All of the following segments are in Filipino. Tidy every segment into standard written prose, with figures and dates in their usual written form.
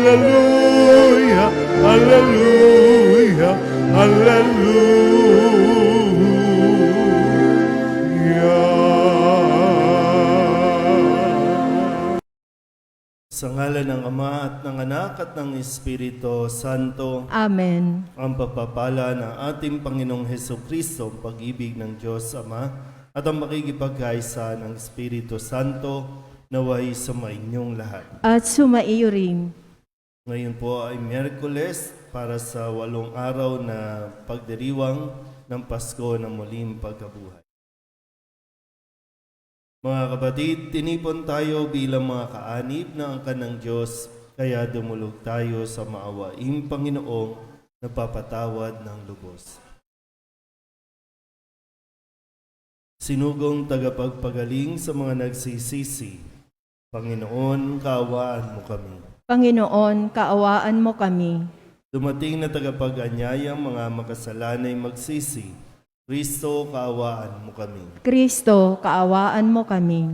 Hallelujah, hallelujah, hallelujah. Sa ngalan ng Ama at ng Anak at ng Espiritu Santo, Amen. ang pagpapala ng ating Panginoong Hesukristo, ang pag-ibig ng Diyos Ama, at ang makikipagkaisa ng Espiritu Santo, naway sa inyong lahat. At sumaiyo rin. Ngayon po ay Miyerkules para sa 8 araw na pagdiriwang ng Pasko ng muling pagkabuhay. Mga kapatid, tinipon tayo bilang mga kaanib ng angkan ng Diyos, kaya dumulog tayo sa maawaing Panginoong nagpapatawad ng lubos. Sinugong tagapagpagaling sa mga nagsisisi, Panginoon, kaawaan mo kami. Panginoon, kaawaan mo kami. Dumating na tagapag-anyayang mga makasalanay magsisi, Kristo, kaawaan mo kami. Kristo, kaawaan mo kami.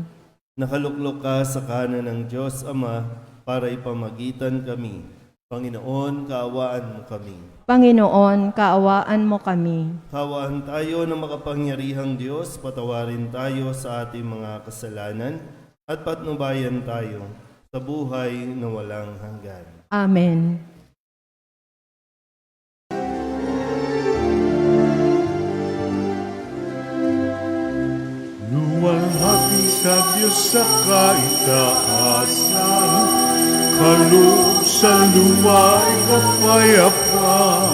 Nakaluklok ka sa kanan ng Diyos Ama para ipamagitan kami. Panginoon, kaawaan mo kami. Panginoon, kaawaan mo kami. Kaawaan tayo ng makapangyarihang Diyos, patawarin tayo sa ating mga kasalanan at patnubayan tayo sa buhay na walang hanggan. Amen. Luwalhati sa Diyos sa kaitaasan, kaloob sa luwa'y kapayapaan.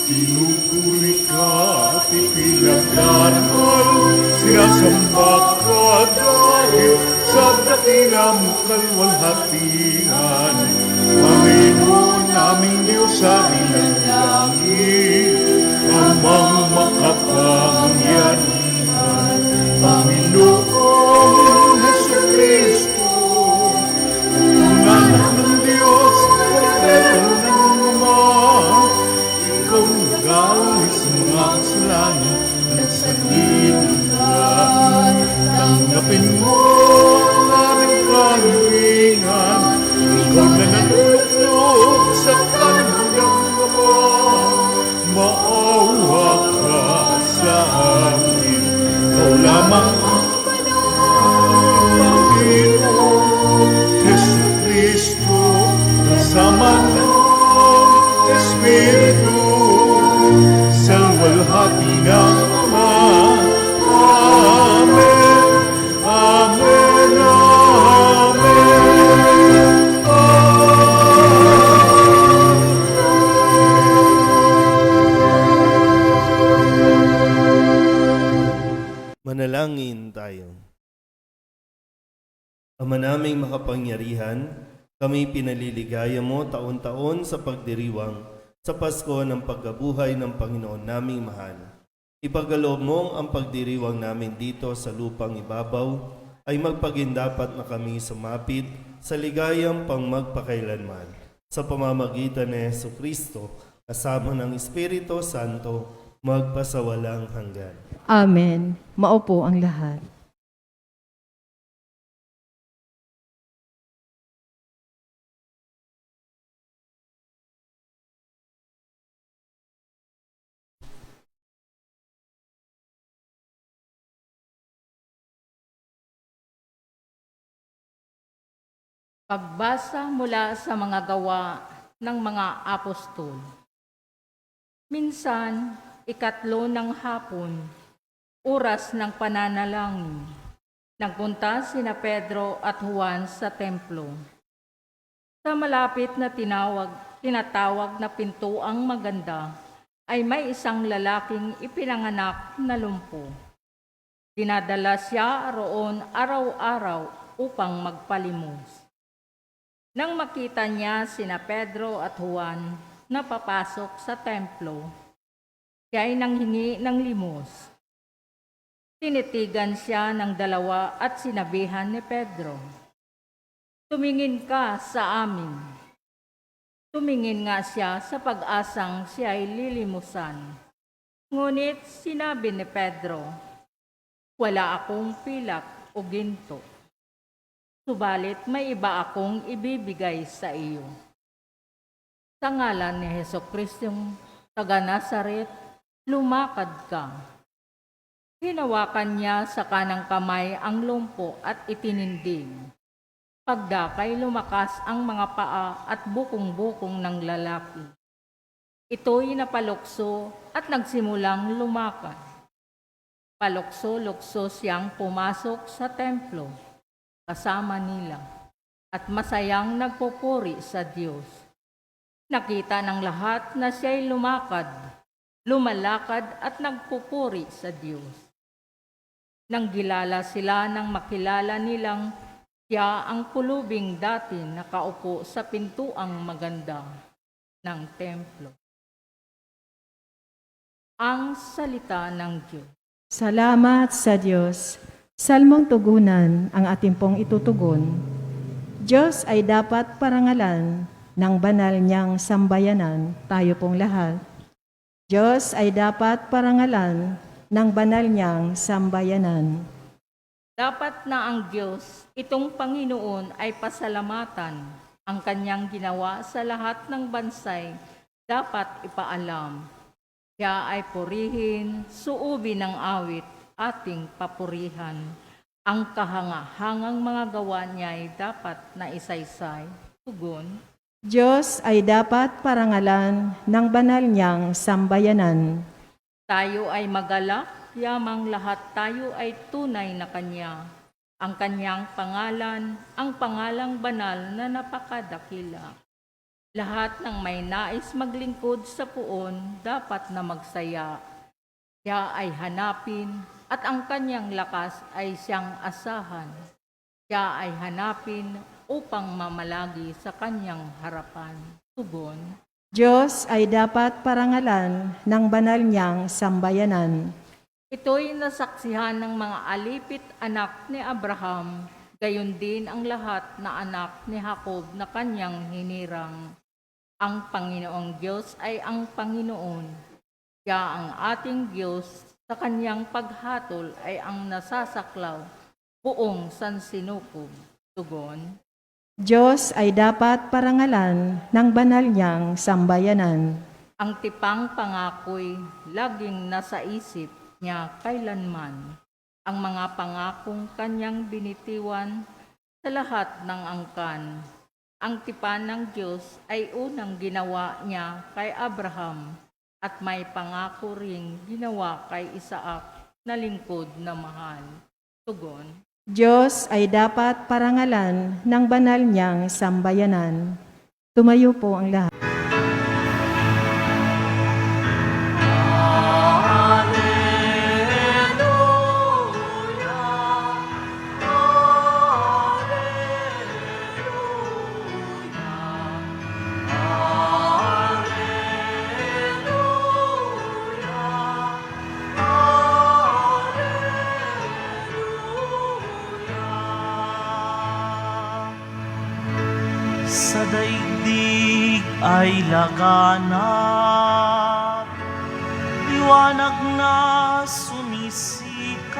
Pinupuri ka at ipinagdarmal, sinasamba ka dahil sa dakilang kalwalhatian. Panginoon naming Diyos sa ilang langit, amang makapangyarihan, Panginoong Hesukristo, ang anak ng Diyos, Kordero ng Ama, ikaw nagalis mga kasalanan at sa libutan. Tanggapin mo ang aming kahilingan, ikaw na nanunuklog sa kanilang Ama, maawa ka sa amin. Ikaw lamang ang Panginoon Hesukristo, kasama ng Espiritu, sa luwalhati ng Ama. Amen, amen, amen. Manalangin tayo. Ama naming makapangyarihan, kami pinaliligaya mo taon-taon sa pagdiriwang sa Pasko ng pagkabuhay ng Panginoon naming mahal. Ipagkaloob mo ang pagdiriwang namin dito sa lupang ibabaw ay magpagindapat na kami sumapit sa ligayang pangmagpakailanman sa pamamagitan ni Hesukristo kasama ng Espiritu Santo magpasawalang hanggan. Amen. Maupo ang lahat. Pagbasa mula sa mga gawa ng mga apostol. Minsan, 3 ng hapon, oras ng pananalangin, nagpunta sina Pedro at Juan sa templo. Sa malapit na tinatawag na pintuang maganda, ay may isang lalaking ipinanganak na lumpo. Dinadala siya roon araw-araw upang magpalimos. Nang makita niya sina Pedro at Juan na papasok sa templo, siya ay nanghingi ng limos. Tinitigan siya ng dalawa at sinabihan ni Pedro, "Tumingin ka sa amin." Tumingin nga siya sa pag-asang siya ay lilimusan. Ngunit sinabi ni Pedro, "Wala akong pilak o ginto." subalit may iba akong ibibigay sa iyo. Sa ngalan ni Jesucristong taga Nazaret, lumakad ka. Hinawakan niya sa kanang kamay ang lumpo at itinindig. Pagdakay lumakas ang mga paa at bukong-bukong ng lalaki. Ito'y napalukso at nagsimulang lumakad. Palukso-lukso siyang pumasok sa templo kasama nila at masayang nagpupuri sa Diyos. Nakita ng lahat na siya'y lumalakad at nagpupuri sa Diyos. Nang gilala sila nang makilala nilang siya ang pulubing dati nakaupo sa pintuang maganda ng templo. Ang salita ng Diyos. Salamat sa Diyos. Salmong tugunan ang ating pong itutugon. Diyos ay dapat parangalan ng banal niyang sambayanan, tayo pong lahat. Diyos ay dapat parangalan ng banal niyang sambayanan. Dapat na ang Diyos, itong Panginoon ay pasalamatan. Ang kanyang ginawa sa lahat ng bansay dapat ipaalam. Siya ay purihin, suubin ng awit, ating papurihan. Ang kahangahangang mga gawa niya ay dapat na isaysay. Tugon. Diyos ay dapat parangalan ng banal niyang sambayanan. Tayo ay magalak, yamang lahat tayo ay tunay na Kanya. Ang Kanyang pangalan, ang pangalang banal na napakadakila. Lahat ng may nais maglingkod sa puon, dapat na magsaya. Siya ay hanapin, at ang Kanyang lakas ay siyang asahan. Siya ay hanapin upang mamalagi sa Kanyang harapan. Tugon. Diyos ay dapat parangalan ng banal niyang sambayanan. Ito'y nasaksihan ng mga alipit anak ni Abraham, gayon din ang lahat na anak ni Jacob na kanyang hinirang. Ang Panginoong Diyos ay ang Panginoon. Siya ang ating Diyos, sa kanyang paghatol ay ang nasasaklaw, buong sansinukob. Tugon. Diyos ay dapat parangalan ng banal niyang sambayanan. Ang tipang pangako'y laging nasa isip niya kailanman. Ang mga pangakong kanyang binitiwan sa lahat ng angkan. Ang tipan ng Diyos ay unang ginawa niya kay Abraham at may pangako ring ginawa kay Isaac na lingkod na mahal. Tugon. Diyos ay dapat parangalan ng banal niyang sambayanan. Tumayo po ang lahat. Sa daigdig ay laganap, liwanag na sumisikat,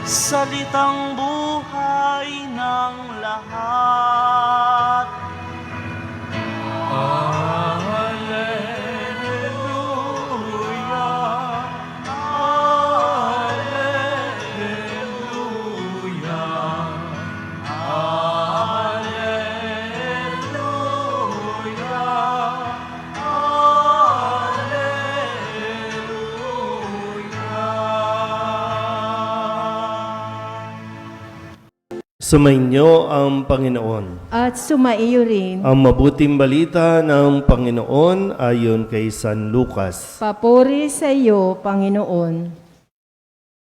salitang buhay ng lahat. Sumainyo ang Panginoon. At sumaiyo rin. Ang mabuting balita ng Panginoon ayon kay San Lucas. Papuri sa iyo, Panginoon.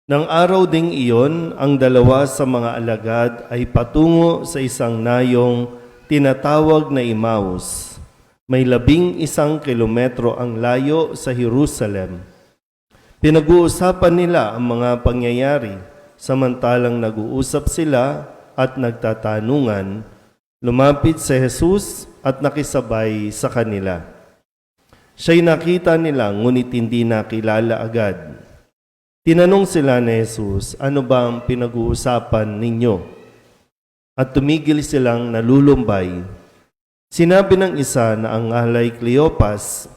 Nang araw ding iyon, ang dalawa sa mga alagad ay patungo sa isang nayong tinatawag na Emmaus. May 11 kilometro ang layo sa Jerusalem. Pinag-uusapan nila ang mga pangyayari, samantalang nag-uusap sila at nagtatanungan, lumapit si Jesus at nakisabay sa kanila. Siya'y nakita nila, ngunit hindi nakilala agad. Tinanong sila ni Jesus, ano ba ang pinag-uusapan ninyo? at tumigil silang nalulumbay. Sinabi ng isa na ang ngalay Cleopas,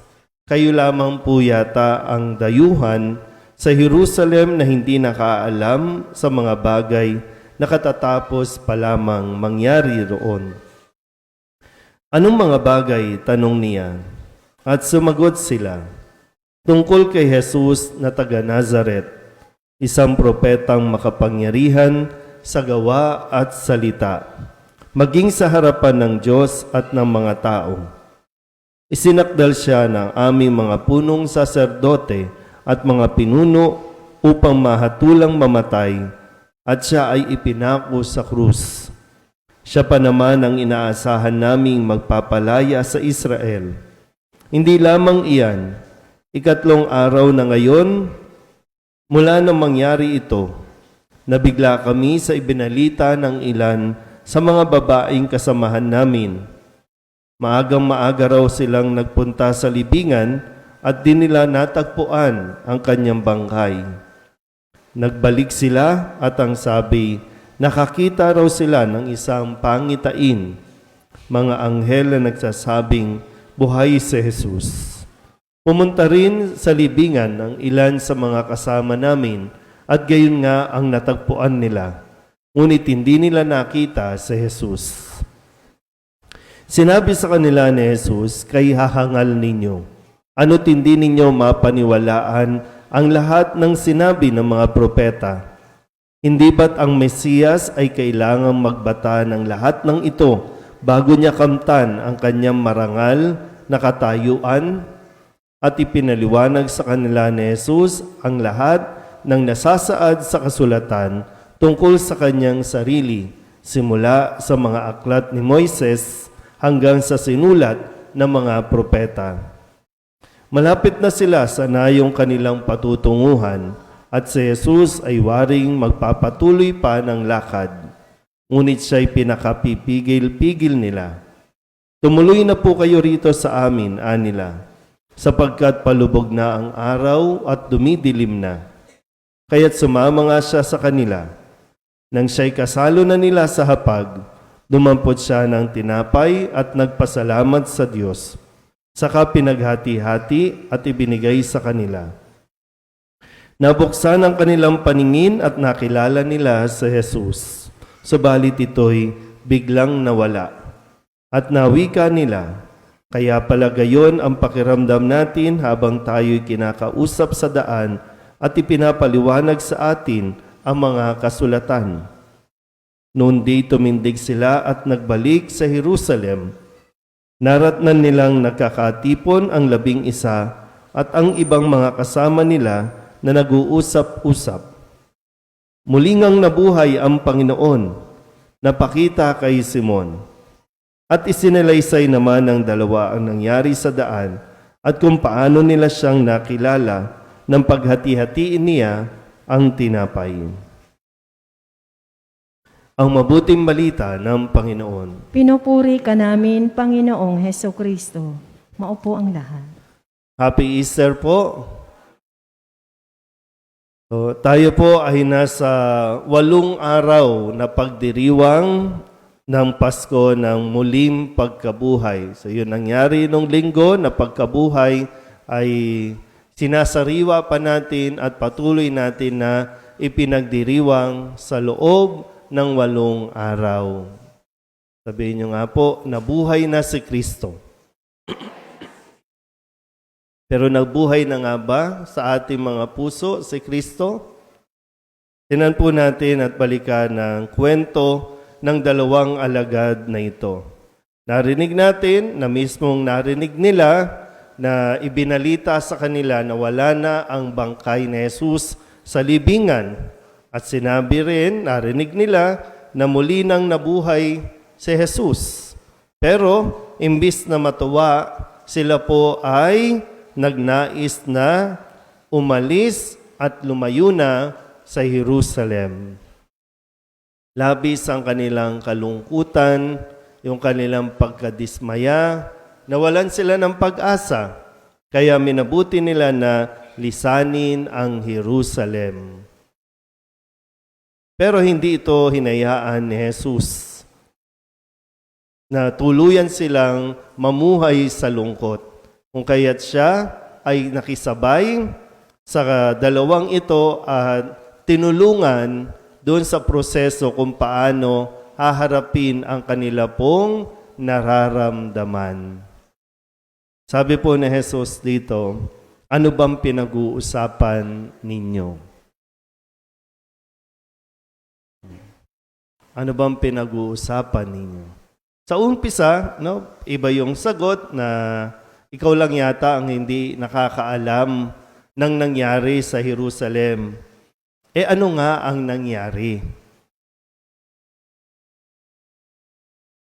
"Kayo lamang po yata ang dayuhan sa Jerusalem na hindi nakaalam sa mga bagay na katatapos pa lamang mangyari roon." "Anong mga bagay?" tanong niya. At sumagot sila, "Tungkol kay Jesus na taga Nazaret, isang propetang makapangyarihan sa gawa at salita, maging sa harapan ng Diyos at ng mga tao. Isinakdal siya ng aming mga punong saserdote at mga pinuno upang mahatulang mamatay, at siya ay ipinako sa krus. Siya pa naman ang inaasahan naming magpapalaya sa Israel. Hindi lamang iyan, 3 araw na ngayon, mula nang mangyari ito, nabigla kami sa ibinalita ng ilan sa mga babaeng kasamahan namin. Maagang maaga raw silang nagpunta sa libingan at di nila natagpuan ang kanyang bangkay. Nagbalik sila at ang sabi, nakakita raw sila ng isang pangitain, mga anghel na nagsasabing, buhay si Jesus. Pumunta rin sa libingan ng ilan sa mga kasama namin at gayon nga ang natagpuan nila. Ngunit hindi nila nakita si Jesus. Sinabi sa kanila ni Jesus, "Kay hahangal ninyo. Ano't hindi ninyo mapaniwalaan ang lahat ng sinabi ng mga propeta? Hindi ba't ang Mesiyas ay kailangang magbata ng lahat ng ito bago niya kamtan ang kanyang marangal na katayuan?" At ipinaliwanag sa kanila ni Jesus ang lahat ng nasasaad sa kasulatan tungkol sa kanyang sarili, simula sa mga aklat ni Moises hanggang sa sinulat ng mga propeta. Malapit na sila sa nayong kanilang patutunguhan at si Jesus ay waring magpapatuloy pa ng lakad. Ngunit siya'y pinakapipigil-pigil nila. "Tumuloy na po kayo rito sa amin," anila, "sapagkat palubog na ang araw at dumidilim na." Kaya't sumama nga siya sa kanila. Nang siya'y kasalo na nila sa hapag, dumampot siya ng tinapay at nagpasalamat sa Diyos. Saka pinaghati-hati at ibinigay sa kanila. Nabuksan ang kanilang paningin at nakilala nila si Jesus. Subalit ito'y biglang nawala. At nawika nila, "Kaya pala gayon ang pakiramdam natin habang tayo'y kinakausap sa daan at ipinapaliwanag sa atin ang mga kasulatan." Noon di tumindig sila at nagbalik sa Jerusalem. Naratnan nilang nagkakatipon ang 11 at ang ibang mga kasama nila na nag-uusap-usap. Muli ngang nabuhay ang Panginoon, napakita kay Simon. At isinalaysay naman ng dalawa ang nangyari sa daan at kung paano nila siyang nakilala nang paghati-hatiin niya ang tinapay. Ang mabuting balita ng Panginoon. Pinupuri ka namin, Panginoong Hesukristo. Maupo ang lahat. Happy Easter po. So, tayo po ay nasa 8 araw na pagdiriwang ng Pasko ng muling pagkabuhay. So yun nangyari nung linggo na pagkabuhay ay sinasariwa pa natin at patuloy natin na ipinagdiriwang sa loob ng 8 araw. Sabihin nyo nga po, nabuhay na si Kristo. Pero nagbuhay na nga ba sa ating mga puso si Kristo? Tinan po natin at balikan ng kwento ng 2 alagad na ito. Narinig natin na mismong narinig nila na ibinalita sa kanila na wala na ang bangkay ni Jesus sa libingan. At sinabi rin, narinig nila na muli nang nabuhay si Jesus. Pero imbis na matuwa, sila po ay nagnais na umalis at lumayo na sa Jerusalem. Labis ang kanilang kalungkutan, yung kanilang pagkadismaya, nawalan sila ng pag-asa, kaya minabuti nila na lisanin ang Jerusalem. Pero hindi ito hinayaan ni Jesus. na tuluyan silang mamuhay sa lungkot. Kung kaya't siya ay nakisabay sa dalawang ito at tinulungan doon sa proseso kung paano haharapin ang kanila pong nararamdaman. Sabi po ni Jesus dito, ano bang pinag-uusapan ninyo? Ano bang pinag-uusapan ninyo? Sa umpisa, iba yung sagot na ikaw lang yata ang hindi nakakaalam ng nangyari sa Jerusalem. Ano nga ang nangyari?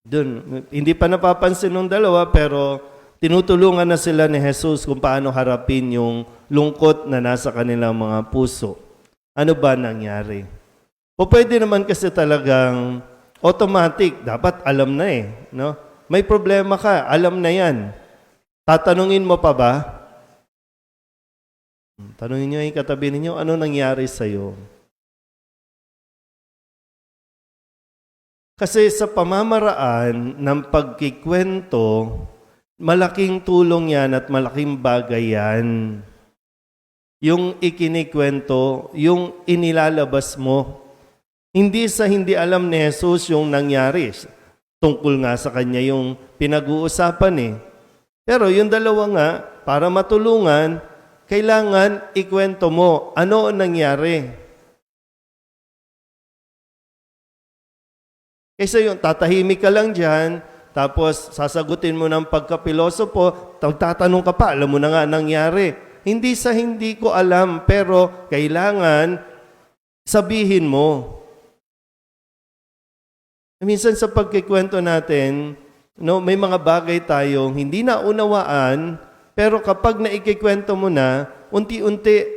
Doon, hindi pa napapansin ng dalawa pero tinutulungan na sila ni Jesus kung paano harapin yung lungkot na nasa kanilang mga puso. Ano ba nangyari? O pwede naman kasi talagang automatic, dapat alam na no? May problema ka, alam na yan. Tatanungin mo pa ba? Tanungin niyo yung katabi ninyo, ano nangyari sa'yo? Kasi sa pamamaraan ng pagkikwento, malaking tulong yan at malaking bagay yan. Yung ikinikwento, yung inilalabas mo. Hindi sa hindi alam ni Jesus yung nangyari. Tungkol nga sa kanya yung pinag-uusapan Pero yung dalawa nga, para matulungan, kailangan ikwento mo ano ang nangyari. Kaysa yung tatahimik ka lang dyan, tapos sasagutin mo ng pagkapilosopo, tatanong ka pa, alam mo na nga nangyari. Hindi sa hindi ko alam, pero kailangan sabihin mo. Minsan sa pagkikwento natin, may mga bagay tayong hindi na unawaan, pero kapag naikikwento mo na, unti-unti,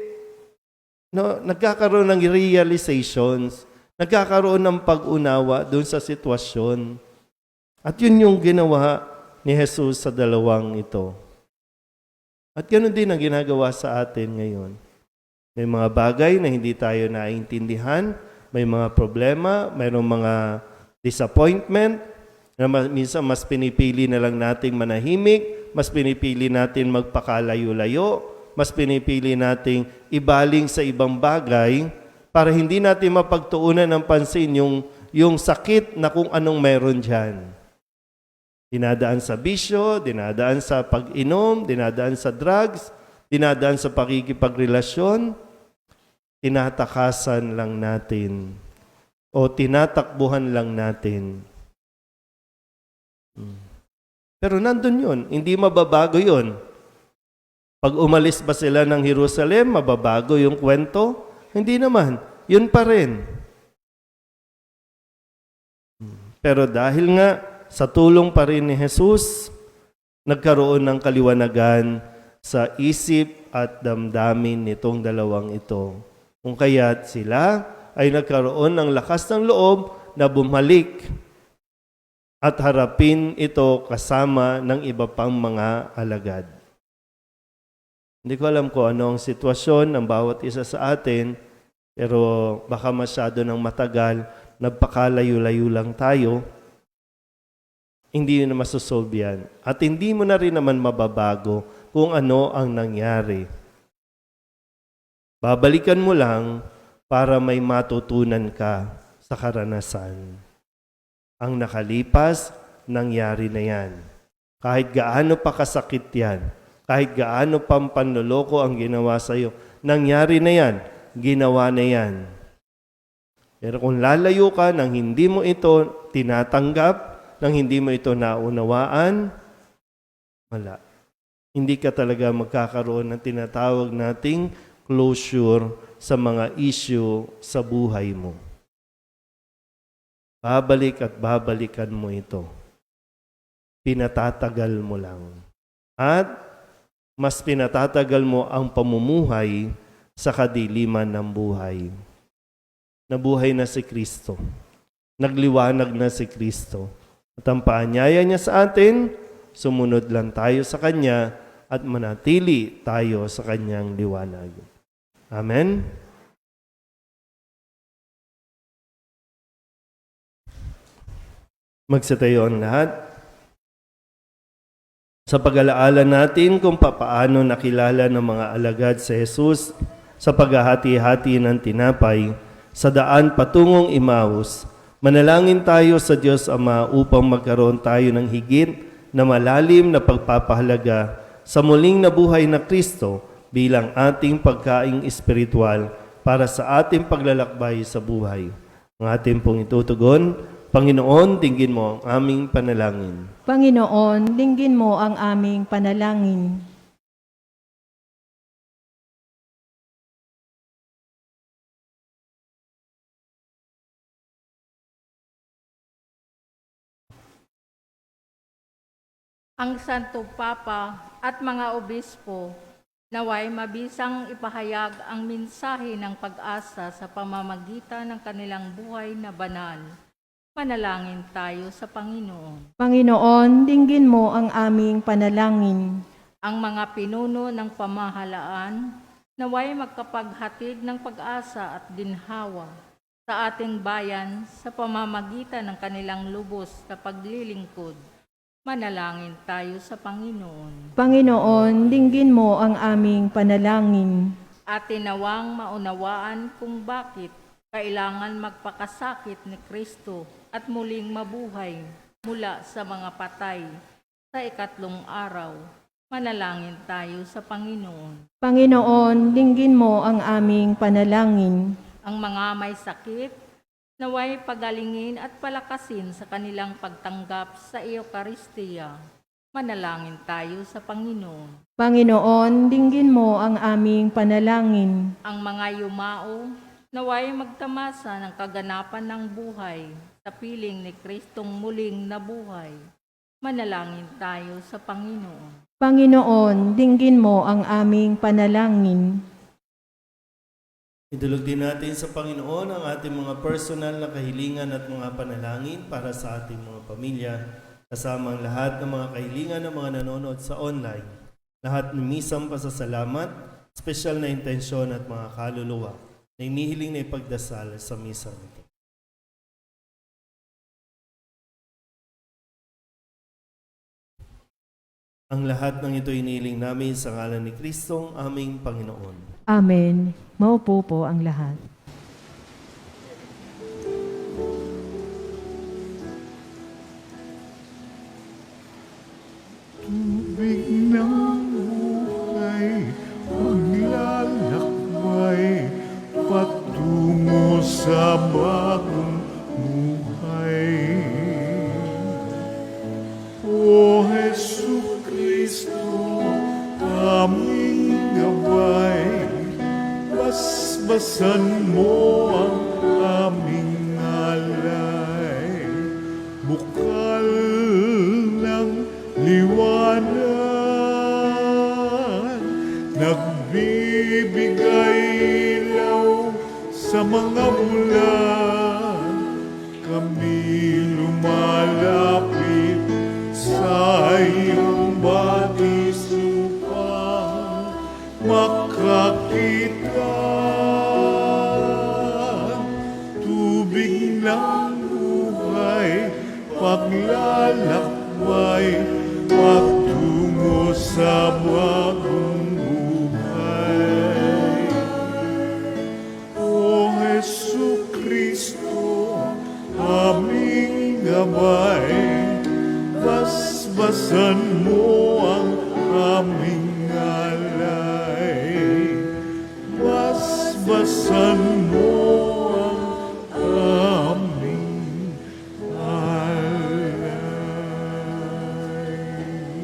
nagkakaroon ng realizations, nagkakaroon ng pag-unawa doon sa sitwasyon. At yun yung ginawa ni Jesus sa dalawang ito. At ganoon din ang ginagawa sa atin ngayon. May mga bagay na hindi tayo naiintindihan, may mga problema, mayroong mga disappointment, na minsan mas pinipili na lang nating manahimik, mas pinipili natin magpakalayo-layo, mas pinipili nating ibaling sa ibang bagay para hindi natin mapagtuunan ng pansin yung sakit na kung anong meron dyan. Dinadaan sa bisyo, dinadaan sa pag-inom, dinadaan sa drugs, dinadaan sa pakikipagrelasyon, tinatakasan lang natin o tinatakbuhan lang natin. Pero nandun yun, hindi mababago yun. Pag umalis ba sila ng Jerusalem, mababago yung kwento? Hindi naman, yun pa rin. Pero dahil nga sa tulong pa rin ni Jesus, nagkaroon ng kaliwanagan sa isip at damdamin nitong dalawang ito. Kung kaya't sila ay nagkaroon ng lakas ng loob na bumalik at harapin ito kasama ng iba pang mga alagad. Hindi ko alam kung ano ang sitwasyon ng bawat isa sa atin, pero baka masyado ng matagal, nagpakalayo-layo lang tayo, hindi na masosolve yan. At hindi mo na rin naman mababago kung ano ang nangyari. Babalikan mo lang para may matutunan ka sa karanasan. Ang nakalipas, nangyari na yan. Kahit gaano pa kasakit yan, kahit gaano pang panloloko ang ginawa sa iyo, nangyari na yan, ginawa na yan. Pero kung lalayo ka nang hindi mo ito tinatanggap, nang hindi mo ito naunawaan, wala. Hindi ka talaga magkakaroon ng tinatawag nating closure sa mga issue sa buhay mo. Babalik at babalikan mo ito. Pinatatagal mo lang. At mas pinatatagal mo ang pamumuhay sa kadiliman ng buhay. Nabuhay na si Kristo. Nagliwanag na si Kristo. At ang paanyaya niya sa atin, sumunod lang tayo sa Kanya at manatili tayo sa Kanyang liwanag. Amen? Magsitayo ang lahat. Sa pag-alaala natin kung papaano nakilala ng mga alagad si Jesus sa paghahati-hati ng tinapay sa daan patungong Emmaus, manalangin tayo sa Diyos Ama upang magkaroon tayo ng higit na malalim na pagpapahalaga sa muling nabuhay na Kristo bilang ating pagkaing espiritual para sa ating paglalakbay sa buhay. Ang ating pong itutugon, Panginoon, dinggin mo ang aming panalangin. Panginoon, dinggin mo ang aming panalangin. Ang Santo Papa at mga obispo, naway mabisang ipahayag ang mensahe ng pag-asa sa pamamagitan ng kanilang buhay na banal. Manalangin tayo sa Panginoon. Panginoon, dinggin mo ang aming panalangin. Ang mga pinuno ng pamahalaan, naway magkapaghatid ng pag-asa at ginhawa sa ating bayan sa pamamagitan ng kanilang lubos na paglilingkod. Manalangin tayo sa Panginoon. Panginoon, dinggin mo ang aming panalangin. At tinawang maunawaan kung bakit kailangan magpakasakit ni Kristo at muling mabuhay mula sa mga patay sa ikatlong araw. Manalangin tayo sa Panginoon. Panginoon, dinggin mo ang aming panalangin. Ang mga may sakit, naway pagalingin at palakasin sa kanilang pagtanggap sa Eucharistia. Manalangin tayo sa Panginoon. Panginoon, dinggin mo ang aming panalangin. Ang mga yumao, naway magtamasa ng kaganapan ng buhay sa piling ni Kristong muling nabuhay. Manalangin tayo sa Panginoon. Panginoon, dinggin mo ang aming panalangin. Idulog din natin sa Panginoon ang ating mga personal na kahilingan at mga panalangin para sa ating mga pamilya, kasama ang lahat ng mga kahilingan ng mga nanonood sa online. Lahat ng misang pasasalamat, espesyal na intensyon at mga kaluluwa na inihiling na ipagdasal sa misang ito. Ang lahat ng ito inihiling namin sa ngalan ni Kristong aming Panginoon. Amen. Maupo po ang lahat. Tubig ng buhay, maglalakbay, patungo sa bagong buhay. O Jesu Cristo, aming gabay, basbasan mo ang aming alay. Bukal ng liwanag, nagbibigay ilaw sa mga bulan. Kami lumalapit sa iyong batis upang makakita. Tubig ng buhay, paglalakbay, patungo sa bagong buhay. O Jesu Cristo, aming gabay, basbasan mo ang aming alay. Basbasan mo ang aming alay.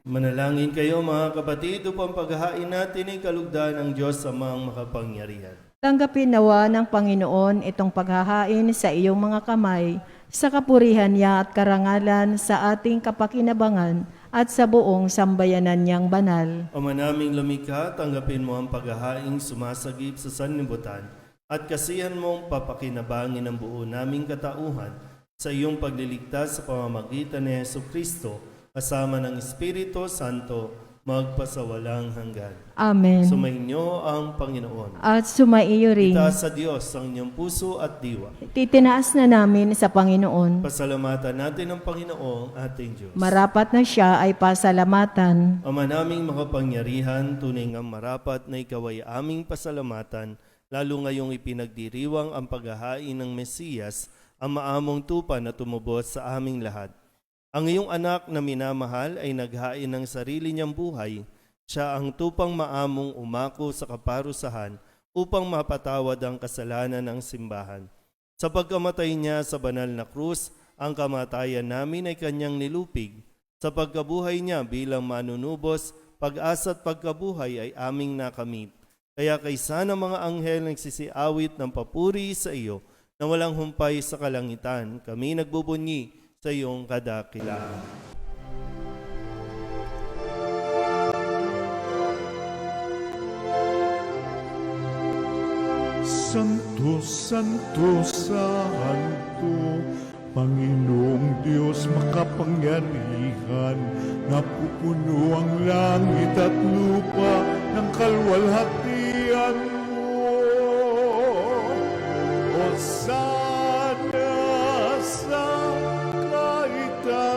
Manalangin kayo mga kapatid upang paghahain natin ay kalugdan ng Diyos Amang makapangyarihan. Tanggapin nawa ng Panginoon itong paghahain sa iyong mga kamay, sa kapurihan niya at karangalan sa ating kapakinabangan at sa buong sambayanan niyang banal. Ama naming lumikha, tanggapin mo ang paghahaing sumasagip sa sanlibutan at kasihan mong papakinabangin ang buo naming katauhan sa iyong pagliligtas sa pamamagitan ni Jesu Kristo kasama ng Espiritu Santo magpasawalang hanggan. Amen. Sumainyo ang Panginoon. At sumaiyo rin. Itaas sa Diyos ang inyong puso at diwa. Titinaas na namin sa Panginoon. Pasalamatan natin ang Panginoong ating Diyos. Marapat na siya ay pasalamatan. Ama naming makapangyarihan, tunay ngang marapat na ikaw ay aming pasalamatan, lalo ngayong ipinagdiriwang ang paghahain ng Mesiyas, ang maamong tupa na tumubos sa aming lahat. Ang iyong anak na minamahal ay naghain ng sarili niyang buhay. Siya ang tupang maamong umako sa kaparusahan upang mapatawad ang kasalanan ng simbahan. Sa pagkamatay niya sa banal na krus, ang kamatayan namin ay kanyang nilupig. Sa pagkabuhay niya bilang manunubos, pag-asa at pagkabuhay ay aming nakamit. Kaya kaysa ng mga anghel nagsisiawit ng papuri sa iyo na walang humpay sa kalangitan, kami nagbubunyi sa iyong kadakilaan. Santo, Santo, Santo, Panginoong Diyos makapangyarihan, napupuno ang langit at lupa ng kalwalhatian mo. Hosana sa kaitaasan,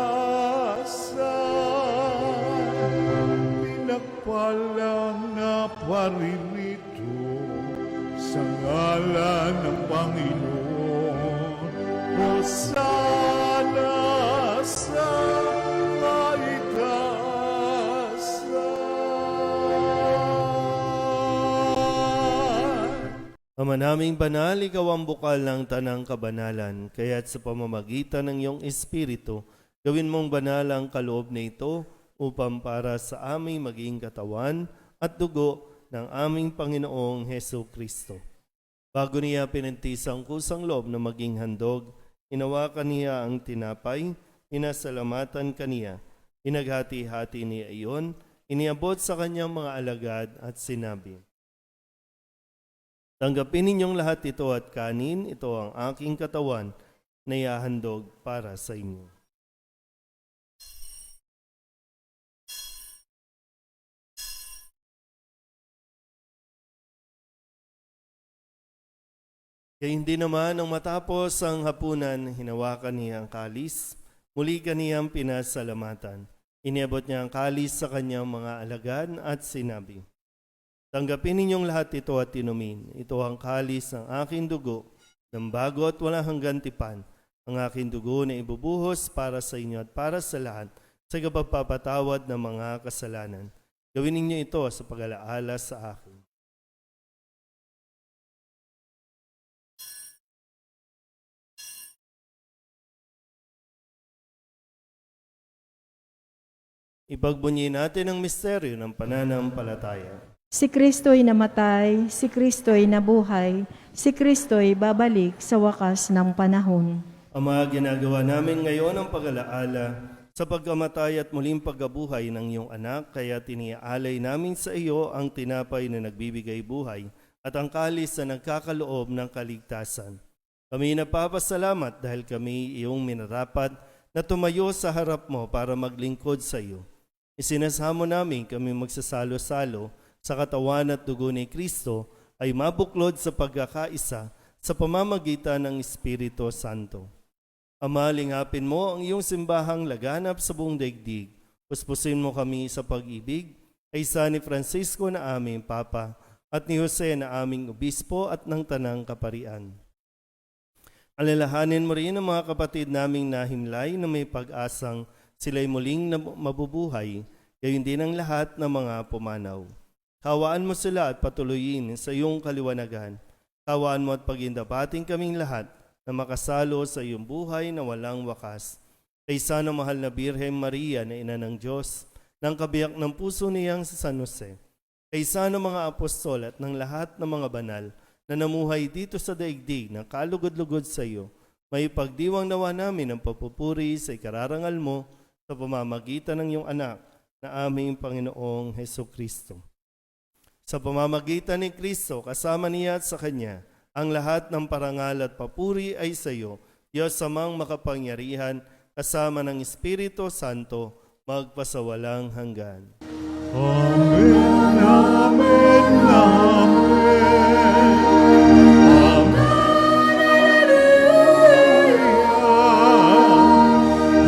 pinagpalang na paririto sa ngalan ng Panginoon. Hosana sa kaitaasan. Ama naming banal, ikaw ang bukal ng tanang kabanalan, kaya't sa pamamagitan ng iyong Espiritu, gawin mong banal ang kaloob na ito upang para sa aming maging katawan at dugo ng aming Panginoong Heso Kristo. Bago niya pinantis ang kusang loob na maging handog, hinawakan niya ang tinapay, inasalamatan kaniya, inaghati-hati niya iyon, iniabot sa kanyang mga alagad at sinabi, "Tanggapin ninyong lahat ito at kanin, ito ang aking katawan na ihahandog para sa inyo." Kaya hindi naman nang matapos ang hapunan, hinawakan niya ang kalis, muli kaniyang pinasalamatan. Iniabot niya ang kalis sa kanyang mga alagad at sinabi, "Tanggapin ninyong lahat ito at inumin. Ito ang kalis ng aking dugo, ng bago at walang hanggang tipan. Ang aking dugo na ibubuhos para sa inyo at para sa lahat sa kapagpapatawad ng mga kasalanan. Gawin ninyo ito sa pag-alaala sa akin." Ipagbunyi natin ang misteryo ng pananampalataya. Si Kristo'y namatay, si Kristo'y nabuhay, si Kristo'y babalik sa wakas ng panahon. Ama, ginagawa namin ngayon ang pag-alaala sa pagkamatay at muling pagkabuhay ng iyong anak, kaya tiniaalay namin sa iyo ang tinapay na nagbibigay buhay at ang kalis na nagkakaloob ng kaligtasan. Kami napapasalamat dahil kami iyong minarapat na tumayo sa harap mo para maglingkod sa iyo. Isinasamo namin kami magsasalo-salo sa katawan at dugo ni Kristo ay mabuklod sa pagkakaisa sa pamamagitan ng Espiritu Santo. Ama, lingapin mo ang iyong simbahang laganap sa buong daigdig. Puspusin mo kami sa pag-ibig, kaysa ni Francisco na aming Papa at ni Jose na aming Obispo at ng Tanang Kaparian. Alalahanin mo rin ang mga kapatid naming nahimlay na may pag-asang sila'y muling mabubuhay, gayon din ang lahat ng mga pumanaw. Kawaan mo sila at patuloyin sa iyong kaliwanagan. Kawaan mo at pagindapating kaming lahat na makasalo sa iyong buhay na walang wakas. Kaysa ng mahal na Birhen Maria na ina ng Diyos, ng kabiyak ng puso niyang sa San Jose. Kaysa ng mga apostol at ng lahat ng mga banal na namuhay dito sa daigdig na kalugod-lugod sa iyo, may pagdiwang nawa namin ang papupuri sa ikararangal mo sa pamamagitan ng iyong anak na aming Panginoong Heso Kristo. Sa pamamagitan ni Kristo, kasama niya at sa Kanya, ang lahat ng parangal at papuri ay sa iyo, Diyos Amang makapangyarihan, kasama ng Espiritu Santo, magpasawalang hanggan. Amen, amen, amen.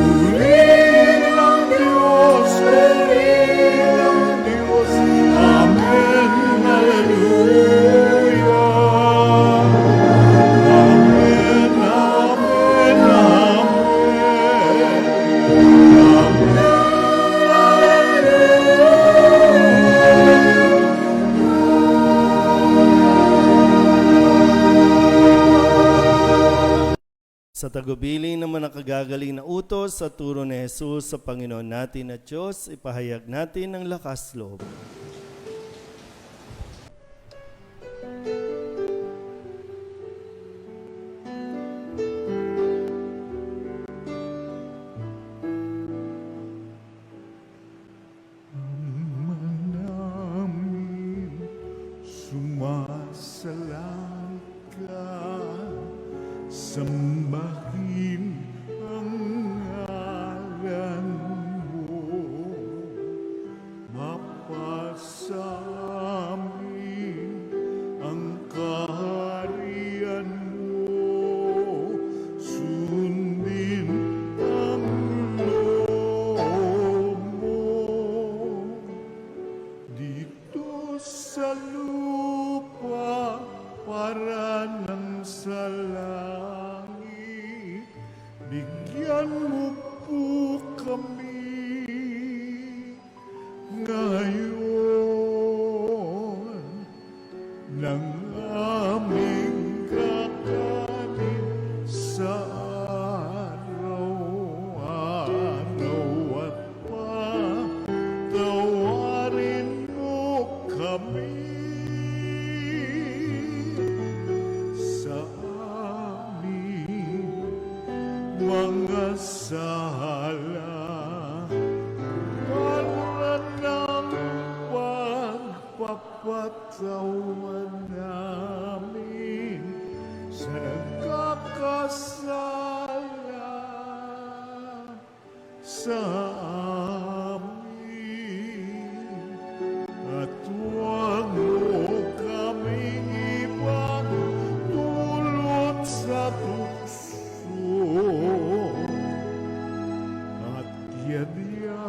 Purihin ang Diyos, purihin ang Diyos. Amen, hallelujah. Amen, amen, amen. Sa tagubilin ng mga nakagagaling na utos sa turo ni Jesus sa Panginoon natin at Diyos, ipahayag natin ang lakas loob. Namin sumasalang ka, sambahin ang ngalan mo, mapasa amin ang kaharian mo, sundin ang loob mo. Dito sa lupa para ng sa langit, bigyan mo po kami ngayon ng aming kakanin sa araw-araw at patawarin mo kami sa aming mga sala para ng pagpapatawan namin sa nagkakasala sa amin. At huwag mo kaming ibang dulot sa tukso, at yadya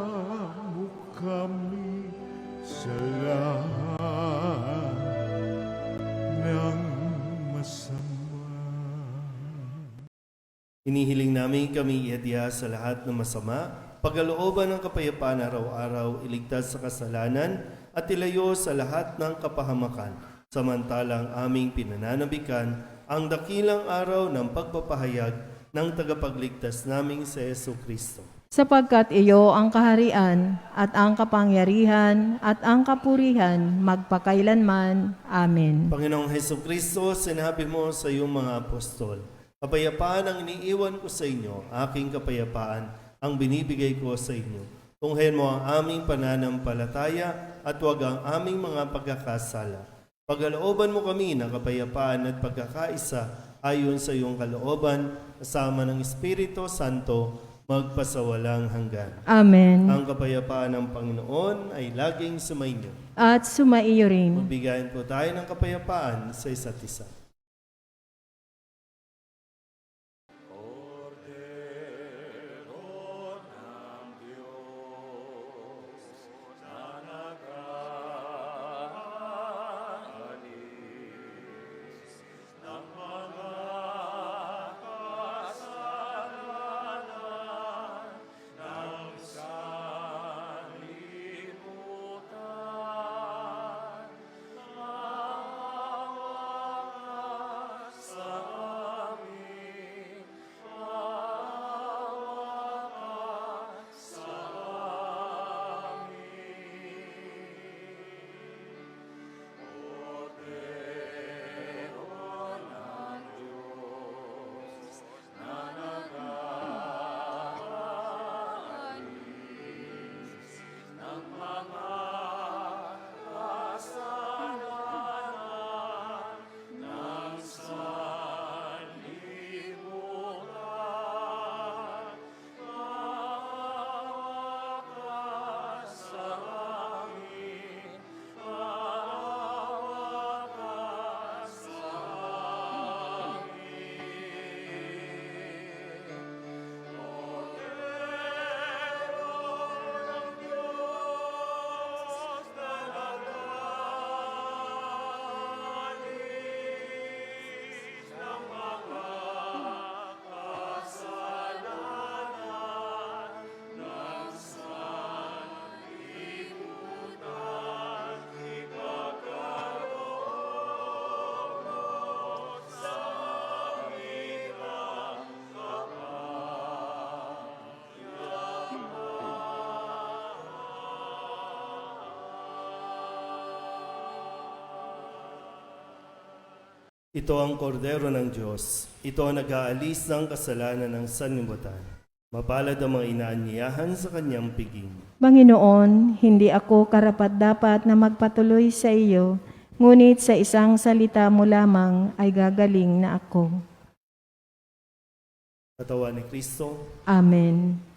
mo kami sa lahat ng masama. Inihiling namin kami iadya sa lahat ng masama, pagkalooban ng kapayapaan araw-araw, iligtas sa kasalanan, at ilayo sa lahat ng kapahamakan, samantalang aming pinananabikan ang dakilang araw ng pagpapahayag ng tagapagligtas naming si Yesu Kristo. Sapagkat iyo ang kaharian at ang kapangyarihan at ang kapurihan magpakailanman. Amen. Panginoong Hesu Kristo, sinabi mo sa iyong mga apostol, kapayapaan ang iniiwan ko sa inyo, aking kapayapaan ang binibigay ko sa inyo. Tunghayan mo ang aming pananampalataya at huwag ang aming mga pagkakasala. Pagkalooban mo kami ng kapayapaan at pagkakaisa ayon sa iyong kalooban, kasama ng Espiritu Santo, magpasawalang hanggan. Amen. Ang kapayapaan ng Panginoon ay laging sumainyo. At sumaiyo rin. Magbigayan po tayo ng kapayapaan sa isa't isa. Ito ang kordero ng Diyos. Ito ang nag-aalis ng kasalanan ng sanlibutan. Mapalad ang mga inaanyayahan sa kanyang piging. Panginoon, hindi ako karapat-dapat na magpatuloy sa iyo, ngunit sa isang salita mo lamang ay gagaling na ako. Katawan ni Kristo. Amen.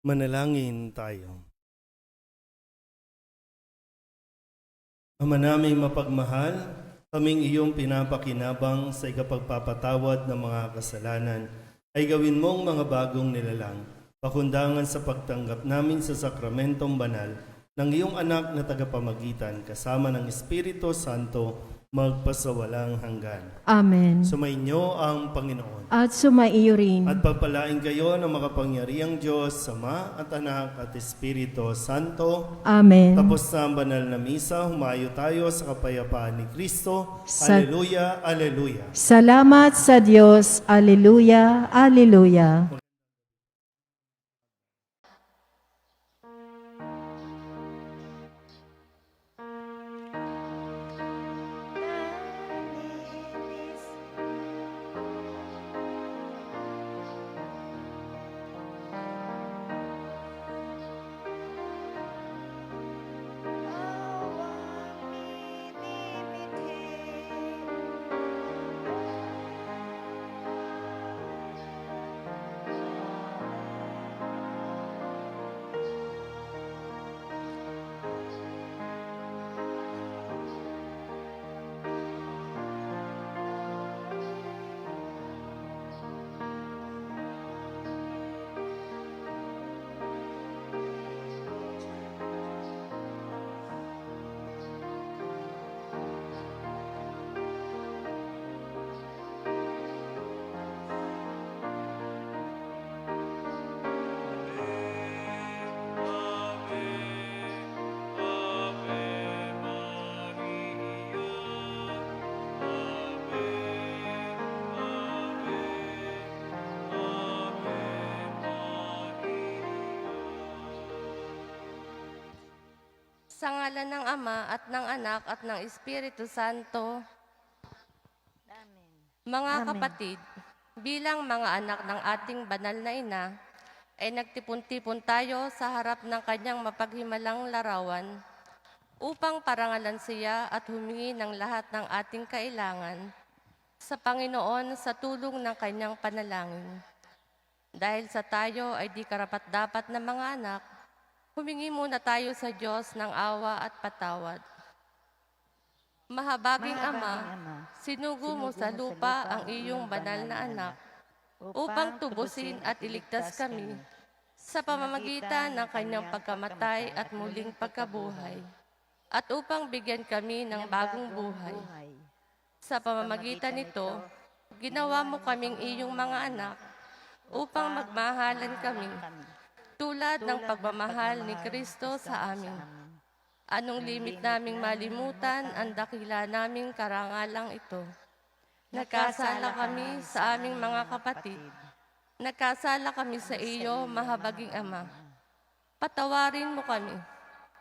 Manalangin tayo. Ama naming mapagmahal, kaming iyong pinapakinabang sa ikapagpapatawad ng mga kasalanan ay gawin mong mga bagong nilalang, pakundangan sa pagtanggap namin sa sakramentong banal ng iyong anak na tagapamagitan kasama ng Espiritu Santo magpasawalang hanggan. Amen. Sumainyo ang Panginoon. At sumaiyo rin. At pagpalain kayo ng makapangyarihang Diyos, Ama at Anak at Espiritu Santo. Amen. Tapos na ang banal na misa, humayo tayo sa kapayapaan ni Kristo. Sa- Aleluya, aleluya. Salamat sa Diyos. Alleluia, alleluia. Sa ngalan ng Ama at ng Anak at ng Espiritu Santo. Mga kapatid, bilang mga anak ng ating banal na ina, ay nagtipon-tipon tayo sa harap ng kanyang mapaghimalang larawan upang parangalan siya at humingi ng lahat ng ating kailangan. sa Panginoon sa tulong ng kanyang panalangin. Dahil sa tayo ay di karapat-dapat na mga anak, humingi muna tayo sa Diyos ng awa at patawad. Mahabaging Ama, sinugo mo sa lupa ang iyong banal na anak upang tubusin at iligtas kami sa pamamagitan ng kanyang pagkamatay at muling pagkabuhay, at upang bigyan kami ng bagong buhay. Sa pamamagitan nito, ginawa mo kaming iyong mga anak upang magmahalan kami, tulad ng pagmamahal ni Kristo sa amin. Anong limit naming malimutan ang dakila naming karangalang ito? Nagkasala kami sa aming mga kapatid. Nagkasala kami sa iyo, mahabaging Ama. Patawarin mo kami.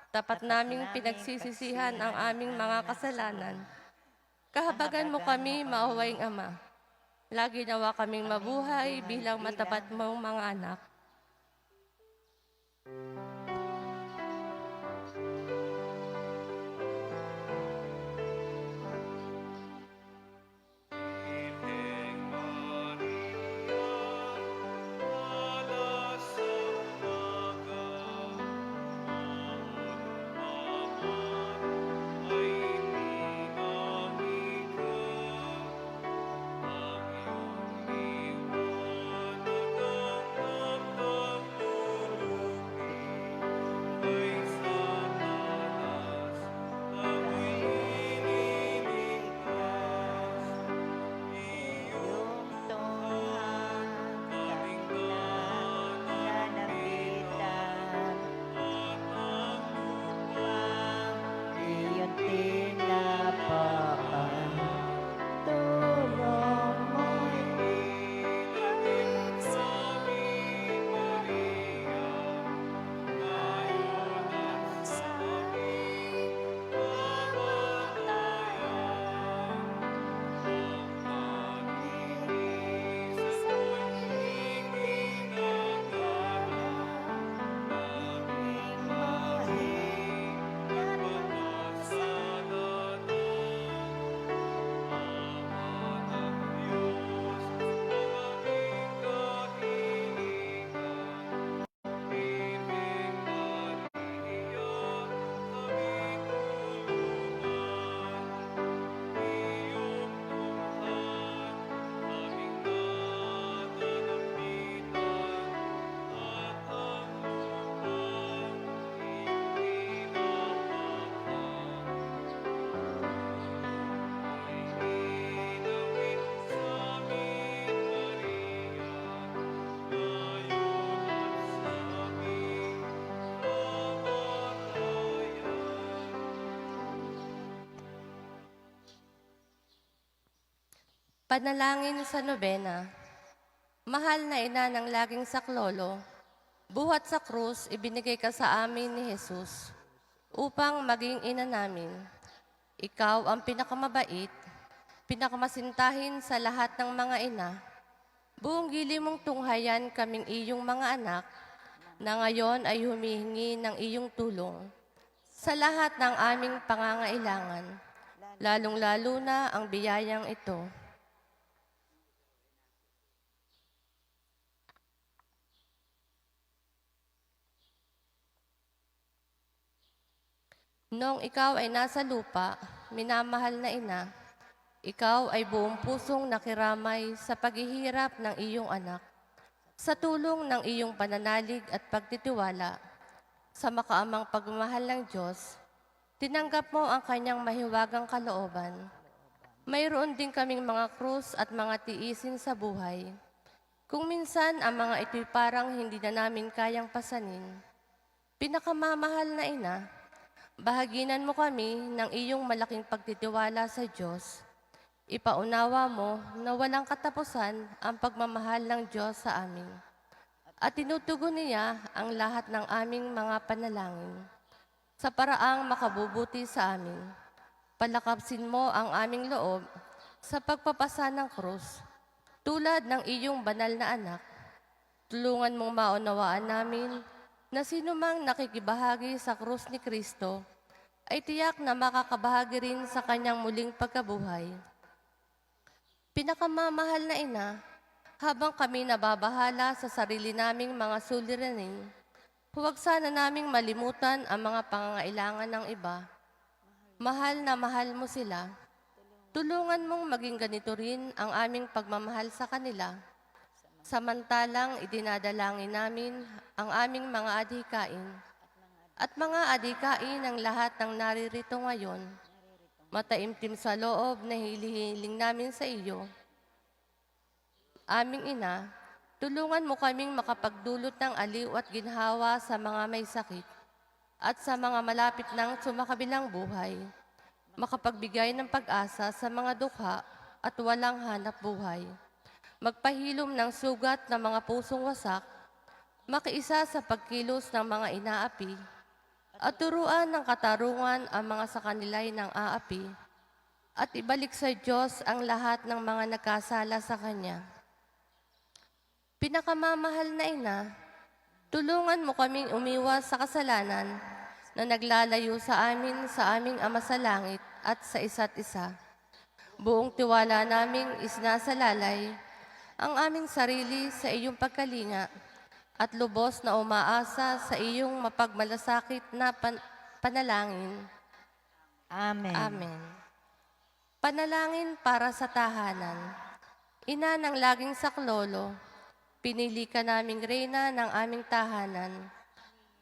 Tapat naming pinagsisisihan ang aming mga kasalanan. Kahabagan mo kami, maawaing Ama. Lagi nawa kaming mabuhay bilang matapat mong mga anak. Panalangin sa nobena. Mahal na ina ng laging saklolo, buhat sa krus ibinigay ka sa amin ni Jesus upang maging ina namin. Ikaw ang pinakamabait, pinakamasintahin sa lahat ng mga ina. Buong gili mong tunghayan kaming iyong mga anak na ngayon ay humihingi ng iyong tulong sa lahat ng aming pangangailangan, lalong-lalo na ang biyayang ito. Noong ikaw ay nasa lupa, minamahal na ina, ikaw ay buong pusong nakiramay sa paghihirap ng iyong anak. Sa tulong ng iyong pananalig at pagtitiwala, sa makaamang pagmamahal ng Diyos, tinanggap mo ang kanyang mahiwagang kalooban. Mayroon din kaming mga krus at mga tiisin sa buhay. Kung minsan ang mga ito'y parang hindi na namin kayang pasanin. Pinakamamahal na ina, bahaginan mo kami ng iyong malaking pagtitiwala sa Diyos. Ipaunawa mo na walang katapusan ang pagmamahal ng Diyos sa amin. At tinutugon niya ang lahat ng aming mga panalangin. Sa paraang makabubuti sa amin, palakapsin mo ang aming loob sa pagpapasa ng krus, tulad ng iyong banal na anak. Tulungan mong maunawaan namin na sino mang nakikibahagi sa krus ni Kristo ay tiyak na makakabahagi rin sa kanyang muling pagkabuhay. Pinakamamahal na ina, habang kami nababahala sa sarili naming mga suliranin, huwag sana naming malimutan ang mga pangangailangan ng iba. Mahal na mahal mo sila. Tulungan mong maging ganito rin ang aming pagmamahal sa kanila. Samantalang idinadalangin namin ang aming mga adhikain at mga adhikain ng lahat ng naririto ngayon. Mataimtim sa loob na hilihiling namin sa iyo. Aming ina, tulungan mo kaming makapagdulot ng aliw at ginhawa sa mga may sakit at sa mga malapit ng sumakabilang buhay. Makapagbigay ng pag-asa sa mga dukha at walang hanap buhay. Magpahilom ng sugat ng mga pusong wasak, makiisa sa pagkilos ng mga inaapi, at turuan ng katarungan ang mga sa kanila'y ng aapi, at ibalik sa Diyos ang lahat ng mga nagkasala sa Kanya. Pinakamamahal na ina, tulungan mo kaming umiwas sa kasalanan na naglalayo sa aming Ama sa Langit at sa isa't isa. Buong tiwala naming isinasalalay ang aming sarili sa iyong pagkalinga at lubos na umaasa sa iyong mapagmalasakit na panalangin. Amen. Amen. Panalangin para sa tahanan. Ina ng laging saklolo, pinili ka naming reyna ng aming tahanan.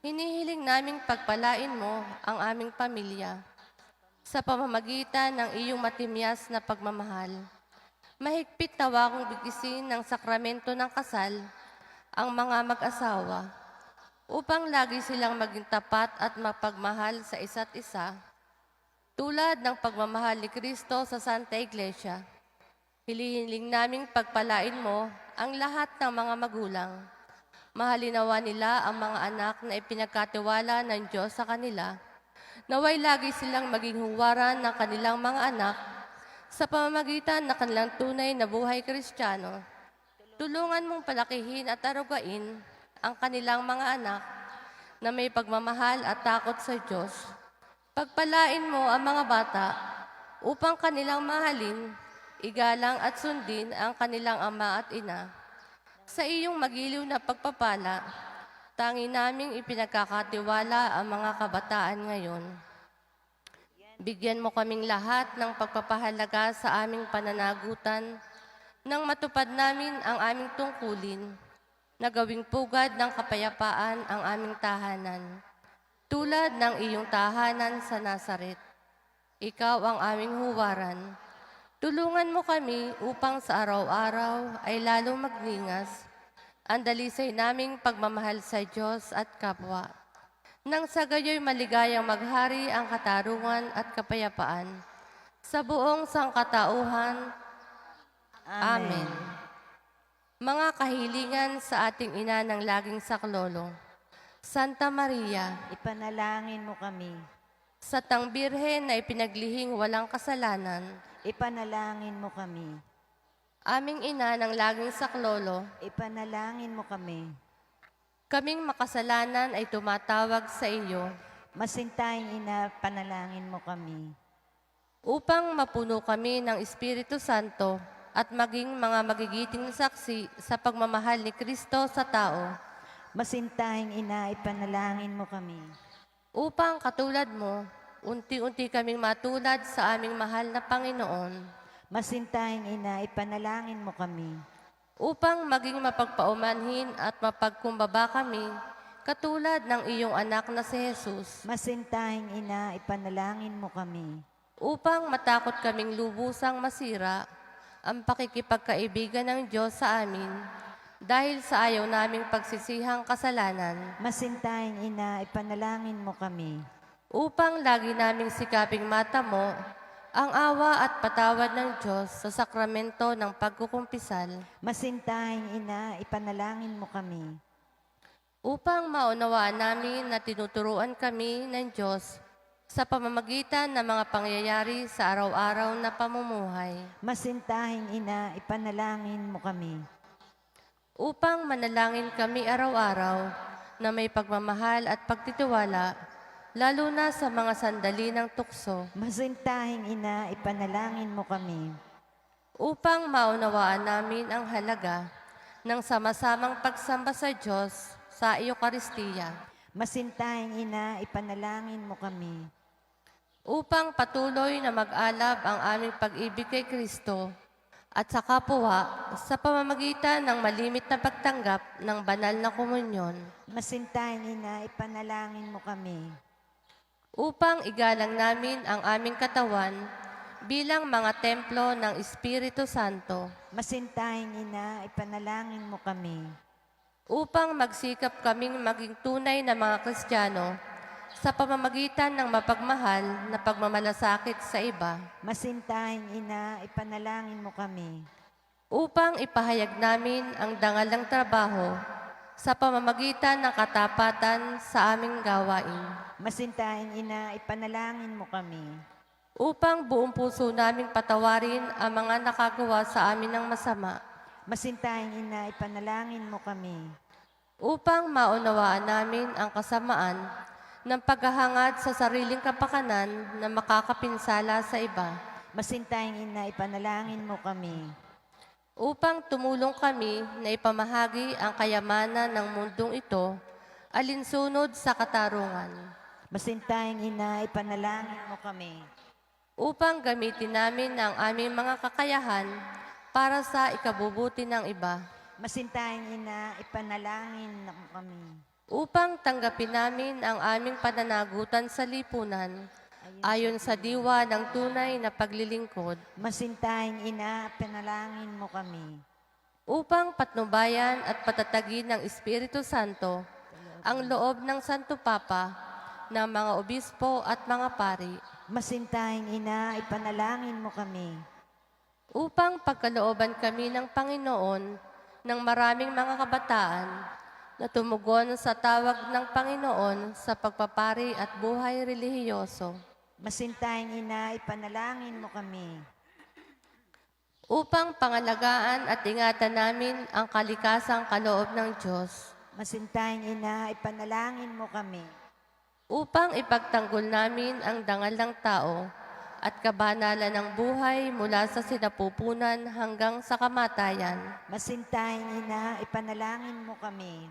Hinihiling naming pagpalain mo ang aming pamilya sa pamamagitan ng iyong matimyas na pagmamahal. Mahigpit na wakong bigisin ng sakramento ng kasal ang mga mag-asawa upang lagi silang maging tapat at mapagmahal sa isa't isa, tulad ng pagmamahal ni Kristo sa Santa Iglesia. Hinihiling naming pagpalain mo ang lahat ng mga magulang. Mahalinawa nila ang mga anak na ipinagkatiwala ng Diyos sa kanila. Naway lagi silang maging huwaran ng kanilang mga anak sa pamamagitan ng kanilang tunay na buhay Kristiyano. Tulungan mong palakihin at arugain ang kanilang mga anak na may pagmamahal at takot sa Diyos. Pagpalain mo ang mga bata upang kanilang mahalin, igalang at sundin ang kanilang ama at ina. Sa iyong magiliw na pagpapala, tangi naming ipinagkakatiwala ang mga kabataan ngayon. Bigyan mo kaming lahat ng pagpapahalaga sa aming pananagutan nang matupad namin ang aming tungkulin na gawing pugad ng kapayapaan ang aming tahanan, tulad ng iyong tahanan sa Nazaret. Ikaw ang aming huwaran. Tulungan mo kami upang sa araw-araw ay lalong magningas ang dalisay naming pagmamahal sa Diyos at kapwa. Nang sa gayo'y maligayang maghari ang katarungan at kapayapaan sa buong sangkatauhan. Amen. Mga kahilingan sa ating ina ng laging saklolo, Santa Maria, Ipanalangin mo kami. sa tang Birhen na ipinaglihing walang kasalanan, Ipanalangin mo kami. aming ina ng laging saklolo, Ipanalangin mo kami. kaming makasalanan ay tumatawag sa iyo Masintahing ina, panalangin mo kami. upang mapuno kami ng Espiritu Santo at maging mga magigiting saksi sa pagmamahal ni Kristo sa tao, Masintahing ina, ipanalangin mo kami. upang katulad mo, unti-unti kaming matulad sa aming mahal na Panginoon, Masintahing ina, ipanalangin mo kami. upang maging mapagpaumanhin at mapagkumbaba kami, katulad ng iyong anak na si Jesus, Masintahing ina, ipanalangin mo kami. upang matakot kaming lubusang masira ang pakikipagkaibigan ng Diyos sa amin, dahil sa ayaw naming pagsisihang kasalanan, Masintahing ina, ipanalangin mo kami. upang lagi naming sikaping matamo ang awa at patawad ng Diyos sa sakramento ng pagkukumpisal, Masintahing ina, ipanalangin mo kami. upang maunawaan namin na tinuturuan kami ng Diyos sa pamamagitan ng mga pangyayari sa araw-araw na pamumuhay, Masintahing ina, ipanalangin mo kami. upang manalangin kami araw-araw na may pagmamahal at pagtitiwala, lalo na sa mga sandali ng tukso, Masintahing ina, ipanalangin mo kami. upang maunawaan namin ang halaga ng sama-samang pagsamba sa Diyos sa Eucharistia, Masintahing Ina, ipanalangin mo kami. upang patuloy na mag-alab ang aming pag-ibig kay Kristo at sa kapwa sa pamamagitan ng malimit na pagtanggap ng banal na komunyon, Masintahing Ina, ipanalangin mo kami. upang igalang namin ang aming katawan bilang mga templo ng Espiritu Santo, Masintahing Ina, ipanalangin mo kami. upang magsikap kaming maging tunay na mga Kristiyano sa pamamagitan ng mapagmahal na pagmamalasakit sa iba, Masintahing Ina, ipanalangin mo kami. upang ipahayag namin ang dangal ng trabaho sa pamamagitan ng katapatan sa aming gawain, Masintahing Ina, ipanalangin mo kami. upang buong puso naming patawarin ang mga nakagawa sa amin ng masama, Masintahing Ina, ipanalangin mo kami. upang maunawaan namin ang kasamaan ng paghahangad sa sariling kapakanan na makakapinsala sa iba, Masintahing Ina, ipanalangin mo kami. upang tumulong kami na ipamahagi ang kayamanan ng mundong ito alinsunod sa katarungan, Masintahing Ina, ipanalangin mo kami. upang gamitin namin ang aming mga kakayahan para sa ikabubuti ng iba, Masintahing Ina, ipanalangin mo kami. upang tanggapin namin ang aming pananagutan sa lipunan ayon sa diwa ng tunay na paglilingkod, Masintahing Ina, ipanalangin mo kami. upang patnubayan at patatagin ng Espiritu Santo ang loob ng Santo Papa, ng mga obispo at mga pari, Masintahing Ina, ipanalangin mo kami. upang pagkalooban kami ng Panginoon ng maraming mga kabataan na tumugon sa tawag ng Panginoon sa pagpapari at buhay relihiyoso, Masintahing Ina, ipanalangin mo kami. upang pangalagaan at ingatan namin ang kalikasang kaloob ng Diyos, Masintahing Ina, ipanalangin mo kami. upang ipagtanggol namin ang dangal ng tao at kabanalan ng buhay mula sa sinapupunan hanggang sa kamatayan, Masintahing Ina, ipanalangin mo kami.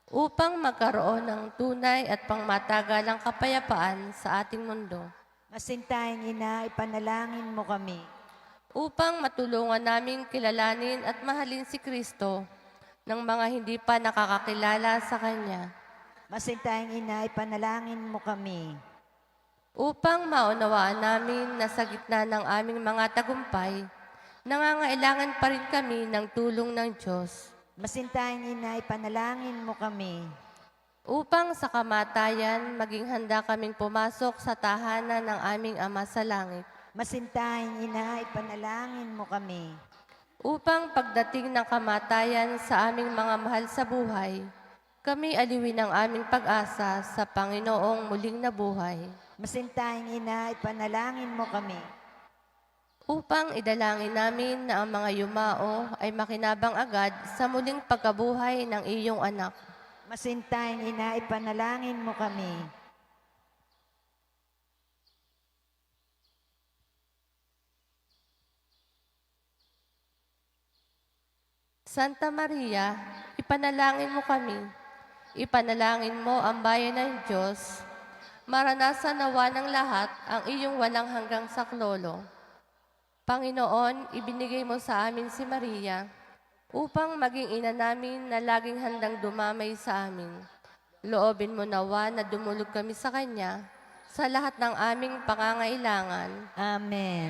upang magkaroon ng tunay at pangmatagalang kapayapaan sa ating mundo, Masintahing Ina, ipanalangin mo kami. upang matulungan namin kilalanin at mahalin si Kristo ng mga hindi pa nakakakilala sa Kanya, Masintahing Ina, ipanalangin mo kami. upang maunawaan namin na sa gitna ng aming mga tagumpay, nangangailangan pa rin kami ng tulong ng Diyos, Masintahing Ina, ipanalangin mo kami. upang sa kamatayan maging handa kaming pumasok sa tahanan ng aming Ama sa langit, Masintahing Ina, ipanalangin mo kami. upang pagdating ng kamatayan sa aming mga mahal sa buhay, kami aliwin ang aming pag-asa sa Panginoong muling nabuhay, Masintahing Ina, ipanalangin mo kami. upang idalangin namin na ang mga yumao ay makinabang agad sa muling pagkabuhay ng iyong anak. Masintahing Ina, ipanalangin mo kami. Santa Maria, ipanalangin mo kami. Ipanalangin mo ang bayan ng Diyos. Maranasan nawa ng lahat ang iyong walang hanggang saklolo. Panginoon, ibinigay mo sa amin si Maria upang maging ina namin na laging handang dumamay sa amin. Loobin mo nawa na dumulog kami sa Kanya sa lahat ng aming pangangailangan. Amen.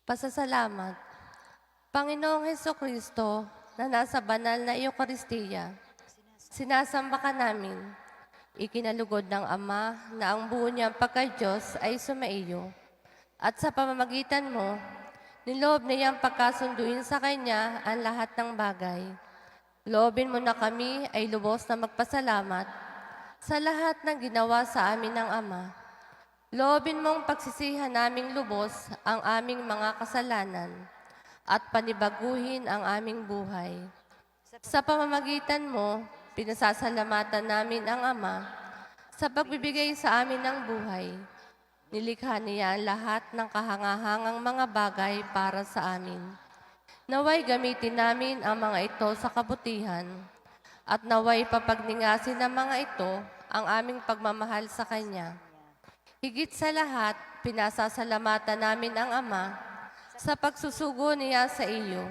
Pasasalamat. Panginoong Hesukristo, na nasa banal na Eucharistia, sinasamba ka namin. Ikinalugod ng Ama na ang buo niyang pagka-Diyos ay sumaiyo. At sa pamamagitan mo, niloob niyang pagkasunduin sa Kanya ang lahat ng bagay. Loobin mo na kami ay lubos na magpasalamat sa lahat ng ginawa sa amin ng Ama. Loobin mong pagsisihan naming lubos ang aming mga kasalanan at panibaguhin ang aming buhay. Sa pamamagitan mo, pinasasalamatan namin ang Ama sa pagbibigay sa amin ng buhay. Nilikha niya ang lahat ng kahangahangang mga bagay para sa amin. Naway gamitin namin ang mga ito sa kabutihan at naway papagningasin ng mga ito ang aming pagmamahal sa Kanya. Higit sa lahat, pinasasalamatan namin ang Ama sa pagsusugo niya sa iyo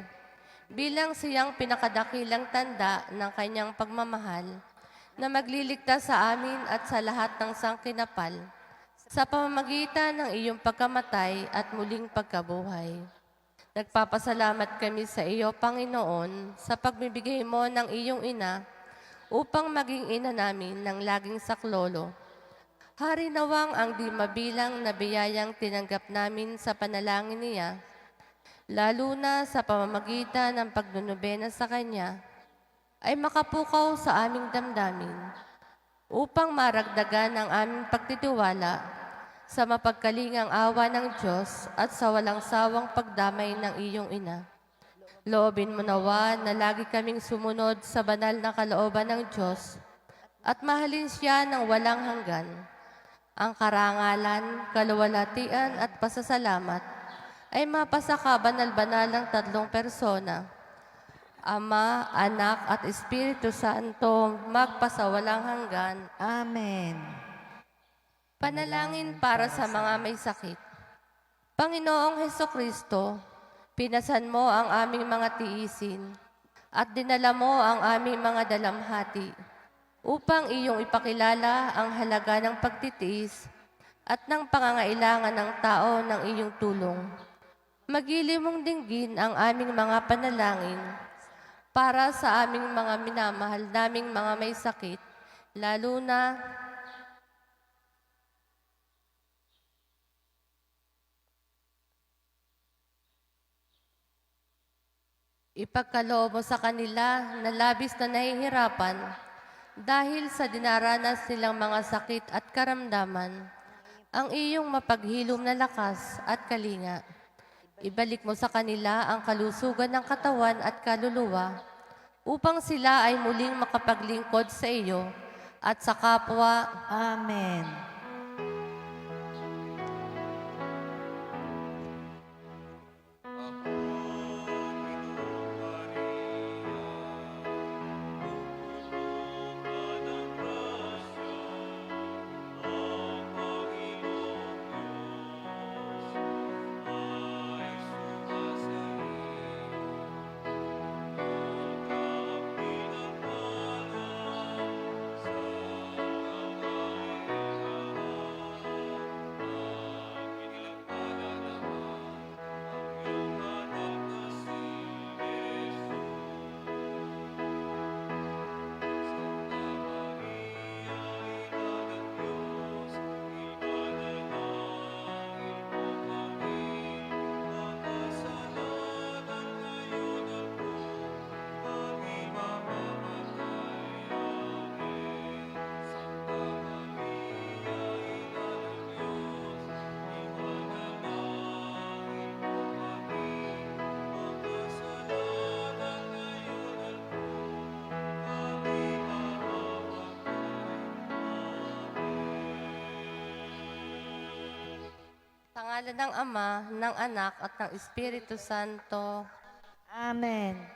bilang siyang pinakadakilang tanda ng Kanyang pagmamahal na magliligtas sa amin at sa lahat ng sangkinapal sa pamamagitan ng iyong pagkamatay at muling pagkabuhay. Nagpapasalamat kami sa iyo, Panginoon, sa pagbibigay mo ng iyong ina upang maging ina namin ng laging saklolo. Hari nawang ang di mabilang na biyayang tinanggap namin sa panalangin niya, lalo na sa pamamagitan ng pagnunubena sa Kanya, ay makapukaw sa aming damdamin upang maragdagan ang aming pagtitiwala sa mapagkalingang awa ng Diyos at sa walang sawang pagdamay ng iyong ina. Loobin mo nawa na lagi kaming sumunod sa banal na kalooban ng Diyos at mahalin siya ng walang hanggan. Ang karangalan, kaluwalhatian at pasasalamat ay mapasa ka banal-banal ng tatlong persona, Ama, Anak at Espiritu Santo, magpasawalang hanggan. Amen. Panalangin para sa mga may sakit. Panginoong Hesukristo, pinasan mo ang aming mga tiisin at dinala mo ang aming mga dalamhati upang iyong ipakilala ang halaga ng pagtitiis at ng pangangailangan ng tao ng iyong tulong. Magilim mong dinggin ang aming mga panalangin para sa aming mga minamahal naming mga may sakit, lalo na ipagkaloob mo sa kanila na labis na nahihirapan dahil sa dinaranas nilang mga sakit at karamdaman, ang iyong mapaghilom na lakas at kalinga. Ibalik mo sa kanila ang kalusugan ng katawan at kaluluwa upang sila ay muling makapaglingkod sa iyo at sa kapwa. Amen. Sa ngalan ng Ama, ng Anak at ng Espiritu Santo. Amen.